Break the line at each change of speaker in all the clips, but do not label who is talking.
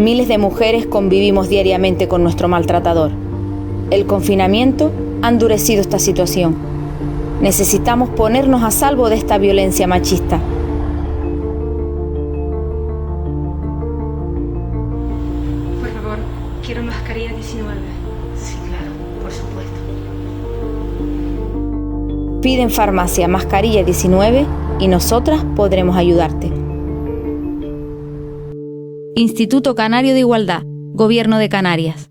Miles de mujeres convivimos diariamente con nuestro maltratador. El confinamiento ha endurecido esta situación. Necesitamos ponernos a salvo de esta violencia machista.
Por favor, quiero mascarilla 19.
Sí, claro, por supuesto.
Pide en farmacia mascarilla 19 y nosotras podremos ayudarte. Instituto Canario de Igualdad, Gobierno de Canarias.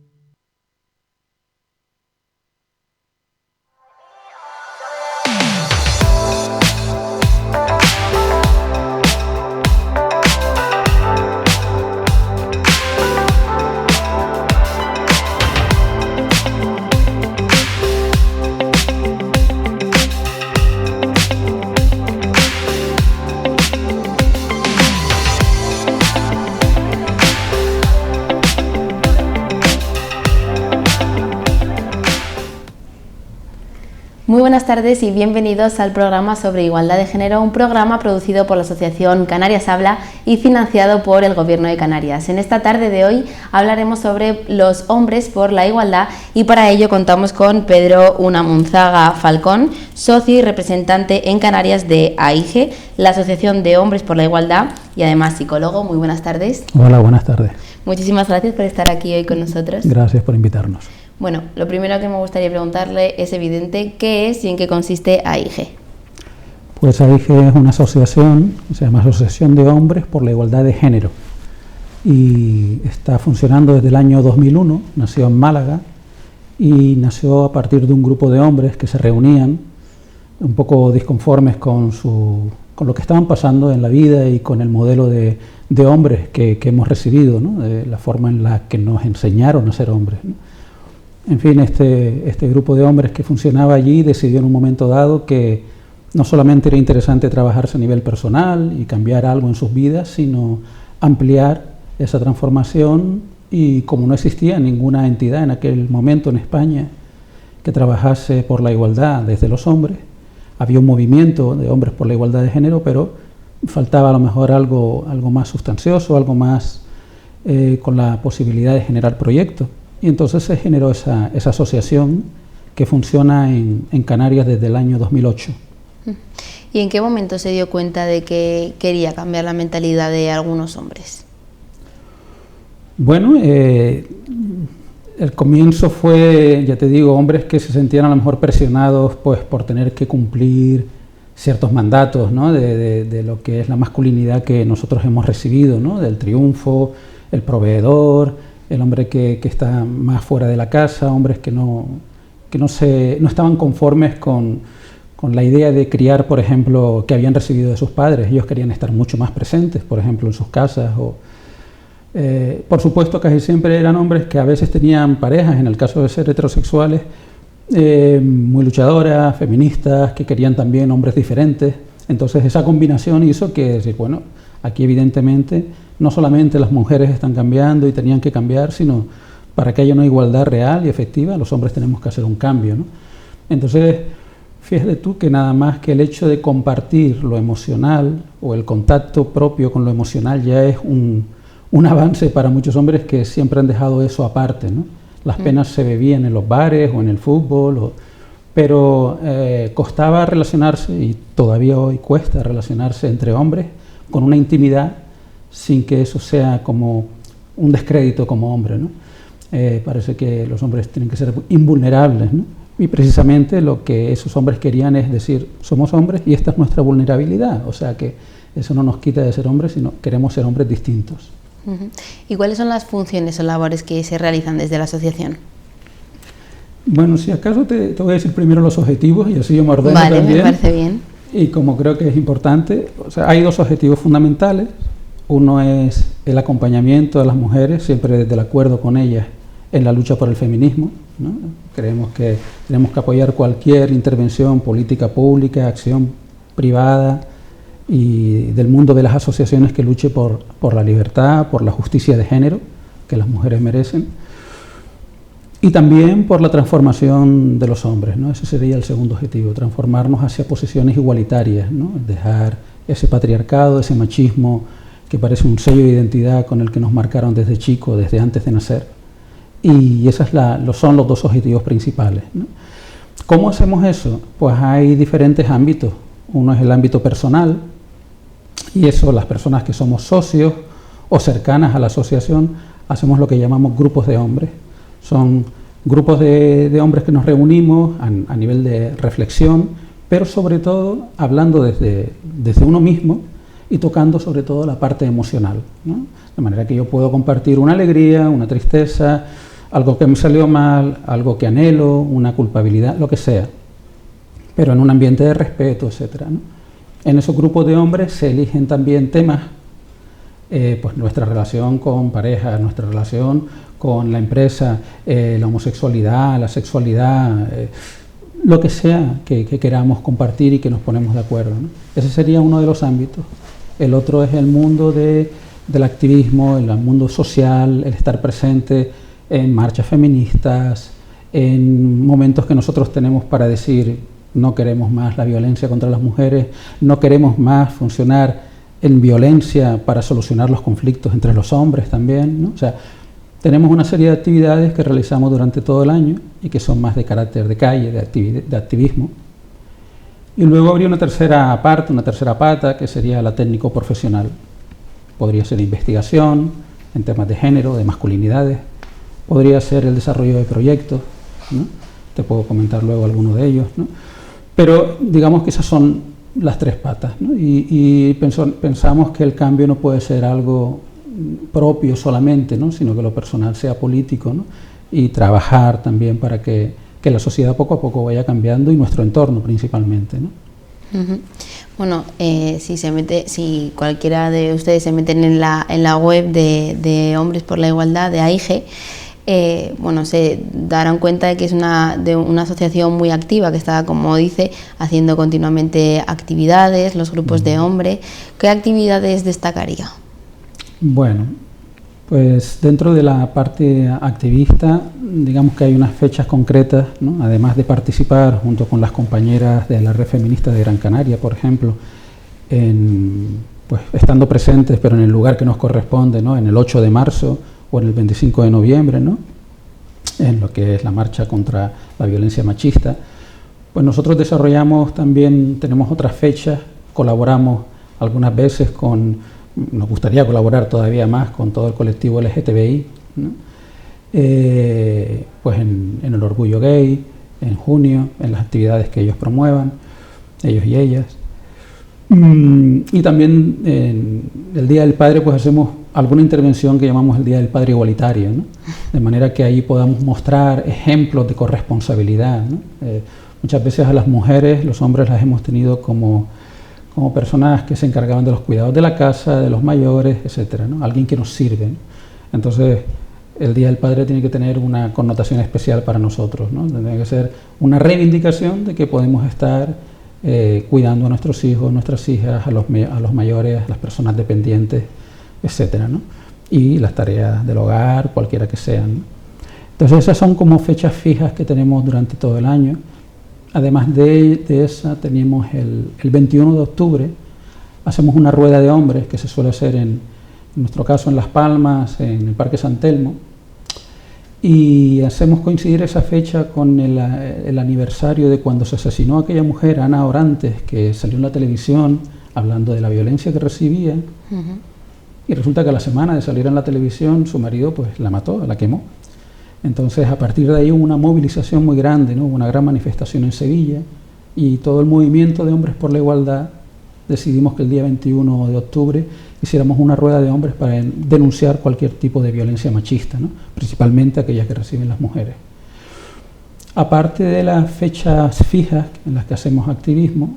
Muy buenas tardes y bienvenidos al programa sobre igualdad de género, un programa producido por la Asociación Canarias Habla y financiado por el Gobierno de Canarias. En esta tarde de hoy hablaremos sobre los hombres por la igualdad y para ello contamos con Pedro Unamunzaga Falcón, socio y representante en Canarias de AIGE, la Asociación de Hombres por la Igualdad, y además psicólogo. Muy buenas tardes.
Hola, buenas tardes.
Muchísimas gracias por estar aquí hoy con nosotros.
Gracias por invitarnos.
Bueno, lo primero que me gustaría preguntarle es evidente, ¿qué es y en qué consiste AIGE?
Pues AIGE es una asociación, se llama Asociación de Hombres por la Igualdad de Género y está funcionando desde el año 2001, nació en Málaga y nació a partir de un grupo de hombres que se reunían un poco disconformes con lo que estaban pasando en la vida y con el modelo de hombres que hemos recibido, ¿no? De la forma en la que nos enseñaron a ser hombres, ¿no? En fin, este grupo de hombres que funcionaba allí decidió en un momento dado que no solamente era interesante trabajarse a nivel personal y cambiar algo en sus vidas, sino ampliar esa transformación, y como no existía ninguna entidad en aquel momento en España que trabajase por la igualdad desde los hombres, había un movimiento de hombres por la igualdad de género, pero faltaba a lo mejor algo más sustancioso, algo más con la posibilidad de generar proyectos. Y entonces se generó esa asociación que funciona en Canarias desde el año 2008.
¿Y en qué momento se dio cuenta de que quería cambiar la mentalidad de algunos hombres?
Bueno, el comienzo fue, ya te digo, hombres que se sentían a lo mejor presionados pues por tener que cumplir ciertos mandatos, ¿no? de lo que es la masculinidad que nosotros hemos recibido, ¿no? Del triunfo, el proveedor, el hombre que está más fuera de la casa, hombres que no estaban conformes con la idea de criar, por ejemplo, que habían recibido de sus padres. Ellos querían estar mucho más presentes, por ejemplo, en sus casas. Por supuesto, casi siempre eran hombres que a veces tenían parejas, en el caso de ser heterosexuales, muy luchadoras, feministas, que querían también hombres diferentes. Entonces esa combinación hizo que, bueno, aquí evidentemente no solamente las mujeres están cambiando y tenían que cambiar, sino para que haya una igualdad real y efectiva, los hombres tenemos que hacer un cambio, ¿no? Entonces, fíjate tú que nada más que el hecho de compartir lo emocional o el contacto propio con lo emocional ya es un avance para muchos hombres que siempre han dejado eso aparte, ¿no? Las penas se bebían en los bares o en el fútbol, pero costaba relacionarse, y todavía hoy cuesta relacionarse entre hombres con una intimidad sin que eso sea como un descrédito como hombre, ¿no? Parece que los hombres tienen que ser invulnerables, ¿no? Y precisamente lo que esos hombres querían es decir, somos hombres y esta es nuestra vulnerabilidad, o sea que eso no nos quita de ser hombres, sino queremos ser hombres distintos.
¿Y cuáles son las funciones o labores que se realizan desde la asociación?
Bueno, si acaso te voy a decir primero los objetivos y así yo me ordeno
también. Vale, me parece bien.
Y como creo que es importante, o sea, hay dos objetivos fundamentales. Uno es el acompañamiento de las mujeres, siempre desde el acuerdo con ellas en la lucha por el feminismo, ¿no? Creemos que tenemos que apoyar cualquier intervención política pública, acción privada y del mundo de las asociaciones que luche por la libertad, por la justicia de género que las mujeres merecen, y también por la transformación de los hombres, ¿no? Ese sería el segundo objetivo, transformarnos hacia posiciones igualitarias, ¿no? Dejar ese patriarcado, ese machismo que parece un sello de identidad con el que nos marcaron desde chico, desde antes de nacer. Y esos son los dos objetivos principales, ¿no? ¿Cómo hacemos eso? Pues hay diferentes ámbitos. Uno es el ámbito personal, y eso las personas que somos socios o cercanas a la asociación hacemos lo que llamamos grupos de hombres. Son grupos de hombres que nos reunimos a nivel de reflexión, pero sobre todo hablando desde uno mismo y tocando sobre todo la parte emocional, ¿no? De manera que yo puedo compartir una alegría, una tristeza, algo que me salió mal, algo que anhelo, una culpabilidad, lo que sea, pero en un ambiente de respeto, etcétera, ¿no? En esos grupos de hombres se eligen también temas, pues nuestra relación con pareja, nuestra relación con la empresa, la homosexualidad, la sexualidad, lo que sea que queramos compartir y que nos ponemos de acuerdo, ¿no? Ese sería uno de los ámbitos. El otro es el mundo del activismo, el mundo social, el estar presente en marchas feministas, en momentos que nosotros tenemos para decir no queremos más la violencia contra las mujeres, no queremos más funcionar en violencia para solucionar los conflictos entre los hombres también, ¿no? O sea, tenemos una serie de actividades que realizamos durante todo el año y que son más de carácter de calle, de activismo. Y luego habría una tercera pata, que sería la técnico-profesional. Podría ser investigación en temas de género, de masculinidades. Podría ser el desarrollo de proyectos, ¿no? Te puedo comentar luego algunos de ellos, ¿no? Pero digamos que esas son las tres patas, ¿no? Y pensamos que el cambio no puede ser algo propio solamente, ¿no? Sino que lo personal sea político, ¿no? Y trabajar también para que la sociedad poco a poco vaya cambiando y nuestro entorno principalmente, ¿no?
Uh-huh. Bueno, si cualquiera de ustedes se meten en la web de Hombres por la Igualdad, de AIGE, bueno, se darán cuenta de que es una asociación muy activa, que está, como dice, haciendo continuamente actividades, los grupos de hombres. ¿Qué actividades destacaría?
Bueno, pues dentro de la parte activista, digamos que hay unas fechas concretas, ¿no? Además de participar junto con las compañeras de la Red Feminista de Gran Canaria, por ejemplo, pues estando presentes, pero en el lugar que nos corresponde, ¿no? En el 8 de marzo o en el 25 de noviembre, ¿no? En lo que es la marcha contra la violencia machista, pues nosotros desarrollamos también, tenemos otras fechas, colaboramos algunas veces nos gustaría colaborar todavía más con todo el colectivo LGTBI, ¿no? Pues en el Orgullo Gay, en junio, en las actividades que ellos promuevan, ellos y ellas. Y también en el Día del Padre pues hacemos alguna intervención que llamamos el Día del Padre Igualitario, ¿no? De manera que ahí podamos mostrar ejemplos de corresponsabilidad, ¿no? Muchas veces a las mujeres, los hombres las hemos tenido como personas que se encargaban de los cuidados de la casa, de los mayores, etcétera, ¿no? Alguien que nos sirve, ¿no? Entonces, el Día del Padre tiene que tener una connotación especial para nosotros, ¿no? Tiene que ser una reivindicación de que podemos estar cuidando a nuestros hijos, nuestras hijas, a los mayores, a las personas dependientes, etcétera, ¿no? Y las tareas del hogar, cualquiera que sean, ¿no? Entonces, esas son como fechas fijas que tenemos durante todo el año. Además de esa, tenemos el 21 de octubre, hacemos una rueda de hombres que se suele hacer en nuestro caso en Las Palmas, en el Parque San Telmo, y hacemos coincidir esa fecha con el aniversario de cuando se asesinó a aquella mujer, Ana Orantes, que salió en la televisión hablando de la violencia que recibía. Uh-huh. Y resulta que a la semana de salir en la televisión su marido pues la mató, la quemó. Entonces, a partir de ahí hubo una movilización muy grande, ¿no? Hubo una gran manifestación en Sevilla, y todo el movimiento de Hombres por la Igualdad decidimos que el día 21 de octubre hiciéramos una rueda de hombres para denunciar cualquier tipo de violencia machista, ¿no? Principalmente aquellas que reciben las mujeres. Aparte de las fechas fijas en las que hacemos activismo,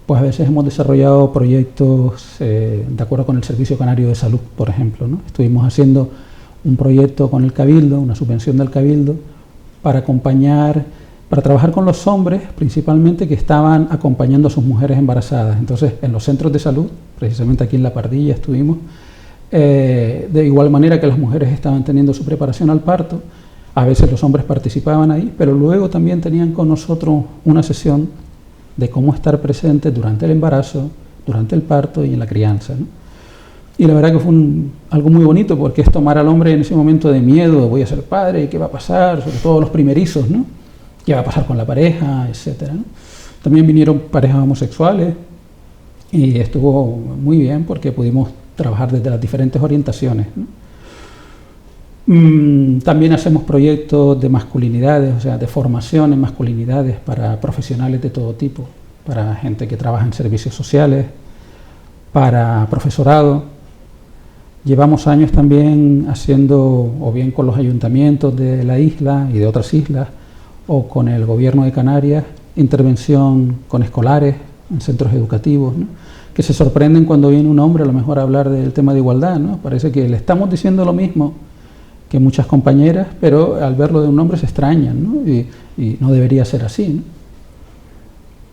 pues a veces hemos desarrollado proyectos de acuerdo con el Servicio Canario de Salud, por ejemplo, ¿no? Estuvimos haciendo un proyecto con el Cabildo, una subvención del Cabildo, para trabajar con los hombres, principalmente que estaban acompañando a sus mujeres embarazadas. Entonces, en los centros de salud, precisamente aquí en La Pardilla estuvimos, de igual manera que las mujeres estaban teniendo su preparación al parto, a veces los hombres participaban ahí, pero luego también tenían con nosotros una sesión de cómo estar presentes durante el embarazo, durante el parto y en la crianza, ¿no? Y la verdad que fue algo muy bonito, porque es tomar al hombre en ese momento de miedo, voy a ser padre, ¿qué va a pasar? Sobre todo los primerizos, ¿no? ¿Qué va a pasar con la pareja, etcétera, ¿no? También vinieron parejas homosexuales y estuvo muy bien porque pudimos trabajar desde las diferentes orientaciones, ¿no? También hacemos proyectos de masculinidades, o sea, de formación en masculinidades para profesionales de todo tipo, para gente que trabaja en servicios sociales, para profesorado. Llevamos años también haciendo, o bien con los ayuntamientos de la isla y de otras islas, o con el gobierno de Canarias, intervención con escolares en centros educativos, ¿no? Que se sorprenden cuando viene un hombre a lo mejor a hablar del tema de igualdad, ¿no? Parece que le estamos diciendo lo mismo que muchas compañeras, pero al verlo de un hombre se extrañan, ¿no? Y no debería ser así, ¿no?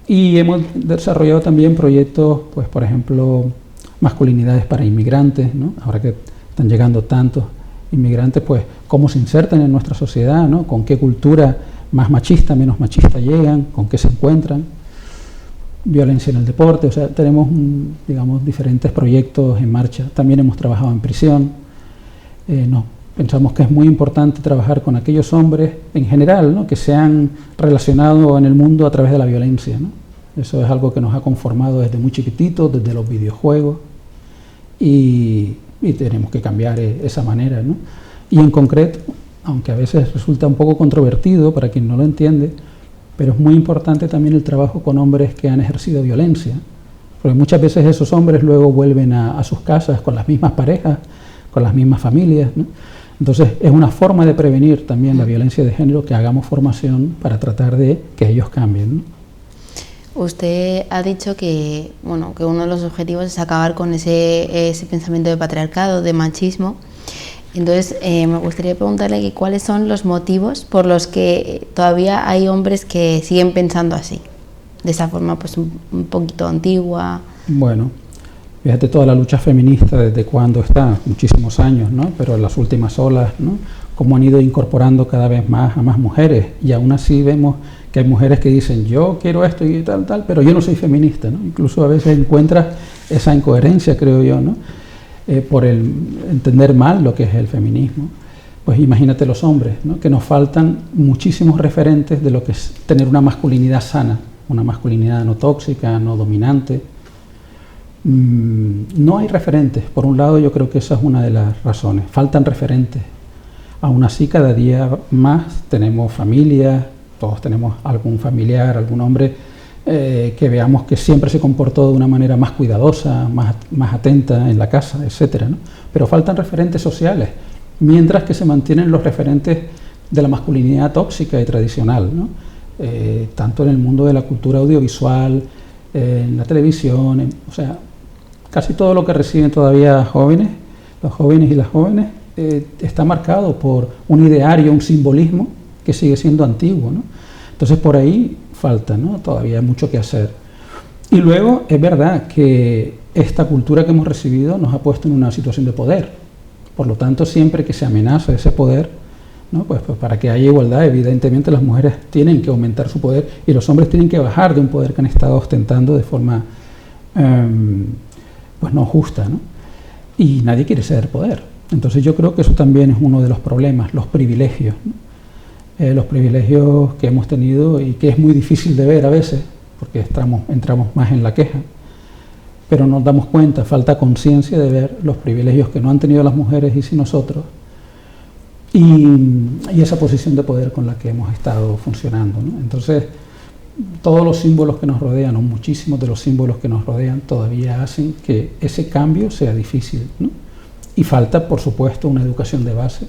Y hemos desarrollado también proyectos, pues por ejemplo, masculinidades para inmigrantes, ¿no? Ahora que están llegando tantos inmigrantes, pues cómo se insertan en nuestra sociedad, ¿no? Con qué cultura más machista, menos machista llegan, con qué se encuentran. Violencia en el deporte, o sea, tenemos, digamos, diferentes proyectos en marcha. También hemos trabajado en prisión. Pensamos que es muy importante trabajar con aquellos hombres en general, ¿no? Que se han relacionado en el mundo a través de la violencia, ¿no? Eso es algo que nos ha conformado desde muy chiquititos, desde los videojuegos, y tenemos que cambiar esa manera, ¿no? Y en concreto, aunque a veces resulta un poco controvertido para quien no lo entiende, pero es muy importante también el trabajo con hombres que han ejercido violencia, porque muchas veces esos hombres luego vuelven a sus casas con las mismas parejas, con las mismas familias, ¿no? Entonces es una forma de prevenir también la violencia de género, que hagamos formación para tratar de que ellos cambien, ¿no?
Usted ha dicho que, bueno, que uno de los objetivos es acabar con ese pensamiento de patriarcado, de machismo. Entonces me gustaría preguntarle que cuáles son los motivos por los que todavía hay hombres que siguen pensando así, de esa forma pues un poquito antigua.
Bueno, fíjate toda la lucha feminista desde cuándo está, muchísimos años, ¿no? Pero en las últimas olas, ¿no? Cómo han ido incorporando cada vez más a más mujeres, y aún así vemos que hay mujeres que dicen yo quiero esto y tal, pero yo no soy feminista, ¿no? Incluso a veces encuentras esa incoherencia, creo yo, ¿no? Por el entender mal lo que es el feminismo. Pues imagínate los hombres, ¿no? Que nos faltan muchísimos referentes de lo que es tener una masculinidad sana, una masculinidad no tóxica, no dominante. No hay referentes. Por un lado, yo creo que esa es una de las razones. Faltan referentes. Aún así, cada día más tenemos familias, todos tenemos algún familiar, algún hombre que veamos que siempre se comportó de una manera más cuidadosa, más atenta en la casa, etcétera, ¿no? Pero faltan referentes sociales, mientras que se mantienen los referentes de la masculinidad tóxica y tradicional, ¿no? Tanto en el mundo de la cultura audiovisual, en la televisión, o sea, casi todo lo que reciben todavía jóvenes, los jóvenes y las jóvenes, está marcado por un ideario, un simbolismo que sigue siendo antiguo, ¿no? Entonces por ahí falta, ¿no? Todavía hay mucho que hacer. Y luego es verdad que esta cultura que hemos recibido nos ha puesto en una situación de poder. Por lo tanto, siempre que se amenaza ese poder, ¿no? Pues para que haya igualdad, evidentemente las mujeres tienen que aumentar su poder y los hombres tienen que bajar de un poder que han estado ostentando de forma pues no justa, ¿no? Y nadie quiere ceder poder. Entonces yo creo que eso también es uno de los problemas, los privilegios, ¿no? Los privilegios que hemos tenido y que es muy difícil de ver a veces, porque entramos más en la queja, pero nos damos cuenta, falta conciencia de ver los privilegios que no han tenido las mujeres y sí nosotros, y esa posición de poder con la que hemos estado funcionando, ¿no? Entonces, todos los símbolos que nos rodean, o muchísimos de los símbolos que nos rodean, todavía hacen que ese cambio sea difícil, ¿no? Y falta, por supuesto, una educación de base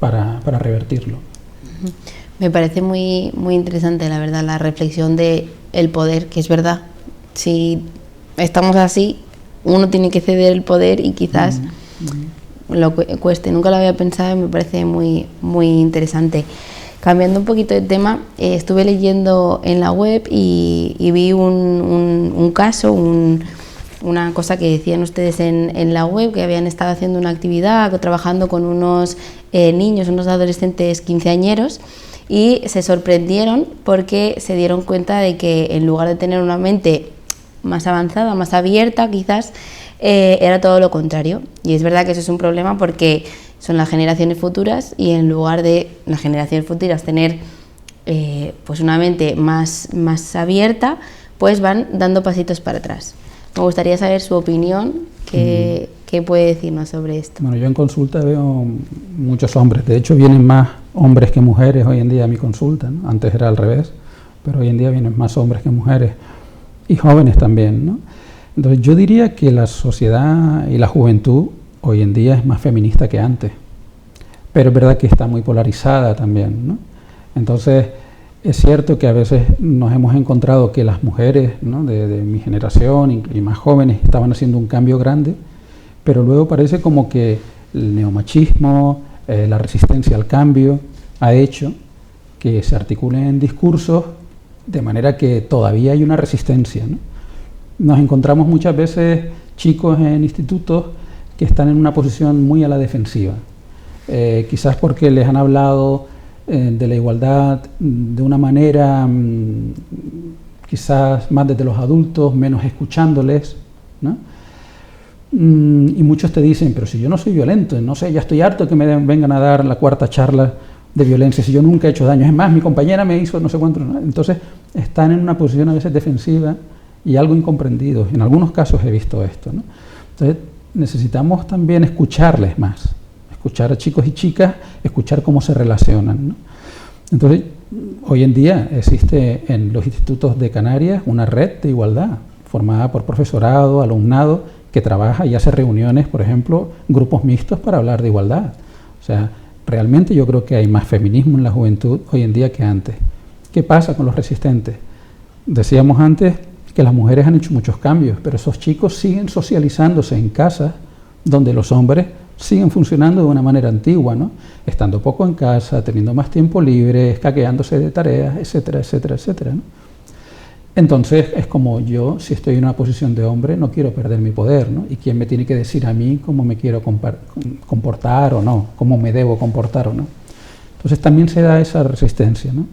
para revertirlo.
Me parece muy, muy interesante, la verdad, la reflexión de el poder, que es verdad. Si estamos así, uno tiene que ceder el poder y quizás lo cueste. Nunca lo había pensado y me parece muy, muy interesante. Cambiando un poquito de tema, estuve leyendo en la web y vi un caso, una cosa que decían ustedes en la web, que habían estado haciendo una actividad, trabajando con unos niños, unos adolescentes quinceañeros, y se sorprendieron porque se dieron cuenta de que en lugar de tener una mente más avanzada, más abierta quizás, era todo lo contrario. Y es verdad que eso es un problema porque son las generaciones futuras y en lugar de las generaciones futuras tener pues una mente más abierta, pues van dando pasitos para atrás. Me gustaría saber su opinión, ¿qué puede decirnos sobre esto?
Bueno, yo en consulta veo muchos hombres, de hecho vienen más hombres que mujeres hoy en día a mi consulta, ¿no? Antes era al revés, pero hoy en día vienen más hombres que mujeres y jóvenes también, ¿no? Entonces yo diría que la sociedad y la juventud hoy en día es más feminista que antes, pero es verdad que está muy polarizada también, ¿no? Entonces es cierto que a veces nos hemos encontrado que las mujeres, ¿no?, de mi generación y más jóvenes estaban haciendo un cambio grande, pero luego parece como que el neomachismo, la resistencia al cambio, ha hecho que se articulen discursos de manera que todavía hay una resistencia, ¿no? Nos encontramos muchas veces chicos en institutos que están en una posición muy a la defensiva, quizás porque les han hablado de la igualdad de una manera quizás más desde los adultos, menos escuchándoles, ¿no? Y muchos te dicen, pero si yo no soy violento, no sé, ya estoy harto que me vengan a dar la cuarta charla de violencia, si yo nunca he hecho daño, es más, mi compañera me hizo no sé cuánto, ¿no? Entonces están en una posición a veces defensiva y algo incomprendidos, en algunos casos he visto esto, ¿no? Entonces necesitamos también escucharles más, escuchar a chicos y chicas, escuchar cómo se relacionan, ¿no? Entonces, hoy en día existe en los institutos de Canarias una red de igualdad, formada por profesorado, alumnado, que trabaja y hace reuniones, por ejemplo, grupos mixtos para hablar de igualdad. O sea, realmente yo creo que hay más feminismo en la juventud hoy en día que antes. ¿Qué pasa con los resistentes? Decíamos antes que las mujeres han hecho muchos cambios, pero esos chicos siguen socializándose en casas donde los hombres siguen funcionando de una manera antigua, ¿no? Estando poco en casa, teniendo más tiempo libre, escaqueándose de tareas, etcétera, etcétera, etcétera, ¿no? Entonces es como yo, si estoy en una posición de hombre, no quiero perder mi poder, ¿no? ¿Y quién me tiene que decir a mí cómo me quiero comportar o no? ¿Cómo me debo comportar o no? Entonces también se da esa resistencia, ¿no?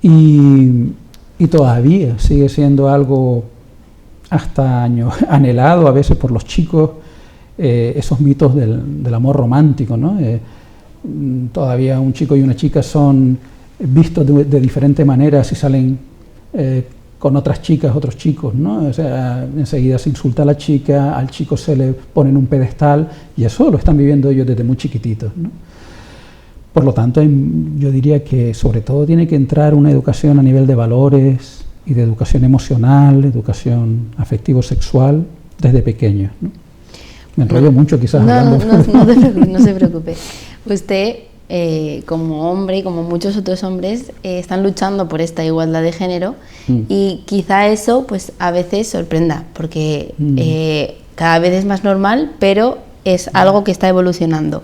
Y todavía sigue siendo algo hasta anhelado a veces por los chicos, esos mitos del amor romántico, ¿no? Todavía un chico y una chica son vistos de diferente manera si salen con otras chicas, otros chicos, ¿no? O sea, enseguida se insulta a la chica, al chico se le pone en un pedestal, y eso lo están viviendo ellos desde muy chiquititos, ¿no? Por lo tanto, yo diría que sobre todo tiene que entrar una educación a nivel de valores y de educación emocional, educación afectivo-sexual, desde pequeños, ¿no? Me enrollo mucho quizás hablando.
No se preocupe. Usted, como hombre y como muchos otros hombres, están luchando por esta igualdad de género y quizá eso pues a veces sorprenda, porque cada vez es más normal, pero es algo que está evolucionando.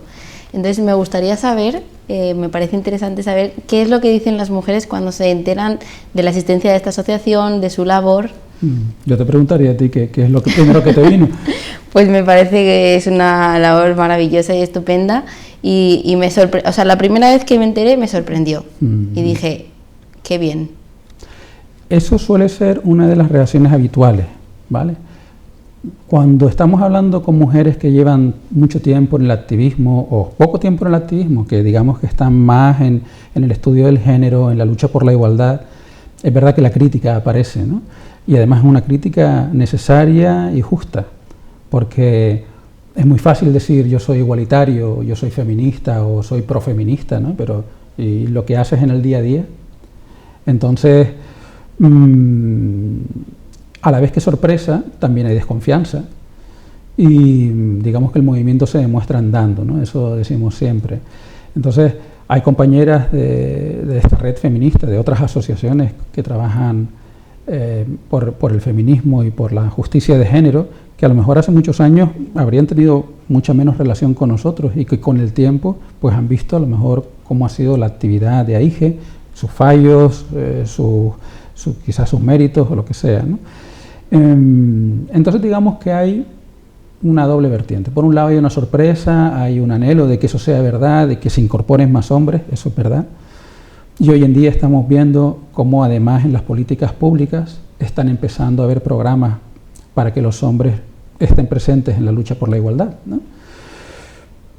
Entonces me gustaría saber, me parece interesante saber qué es lo que dicen las mujeres cuando se enteran de la existencia de esta asociación, de su labor.
Yo te preguntaría a ti qué es lo primero que te vino.
Pues me parece que es una labor maravillosa y estupenda y me sorprendió, o sea, la primera vez que me enteré me sorprendió y dije, qué bien.
Eso suele ser una de las reacciones habituales, ¿vale? Cuando estamos hablando con mujeres que llevan mucho tiempo en el activismo o poco tiempo en el activismo, que digamos que están más en el estudio del género, en la lucha por la igualdad, es verdad que la crítica aparece, ¿no? Y además es una crítica necesaria y justa, porque es muy fácil decir yo soy igualitario, yo soy feminista o soy profeminista, ¿no? Pero ¿y lo que haces en el día a día? Entonces, a la vez que sorpresa, también hay desconfianza y digamos que el movimiento se demuestra andando, ¿no? Eso decimos siempre. Entonces, hay compañeras de esta red feminista, de otras asociaciones que trabajan por el feminismo y por la justicia de género, que a lo mejor hace muchos años habrían tenido mucha menos relación con nosotros y que con el tiempo pues han visto a lo mejor cómo ha sido la actividad de AIGE, sus fallos, quizás sus méritos o lo que sea, ¿no? Entonces digamos que hay una doble vertiente. Por un lado hay una sorpresa, hay un anhelo de que eso sea verdad, de que se incorporen más hombres, eso es verdad. Y hoy en día estamos viendo cómo además en las políticas públicas están empezando a haber programas para que los hombres estén presentes en la lucha por la igualdad, ¿no?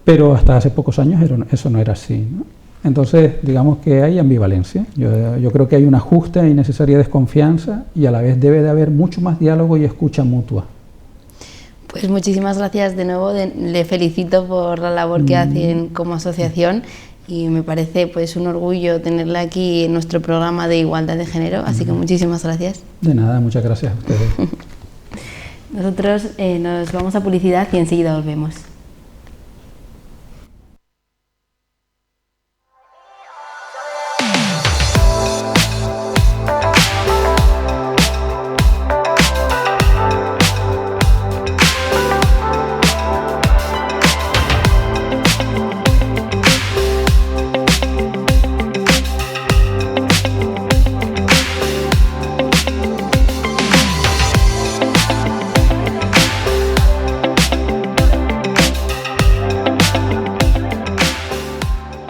Pero hasta hace pocos años eso no era así, ¿no? Entonces, digamos que hay ambivalencia. Yo creo que hay una justa y necesaria desconfianza y a la vez debe de haber mucho más diálogo y escucha mutua.
Pues muchísimas gracias de nuevo, le felicito por la labor que hacen como asociación y me parece pues un orgullo tenerla aquí en nuestro programa de igualdad de género, así que muchísimas gracias.
De nada, muchas gracias a ustedes.
Nosotros nos vamos a publicidad y enseguida volvemos.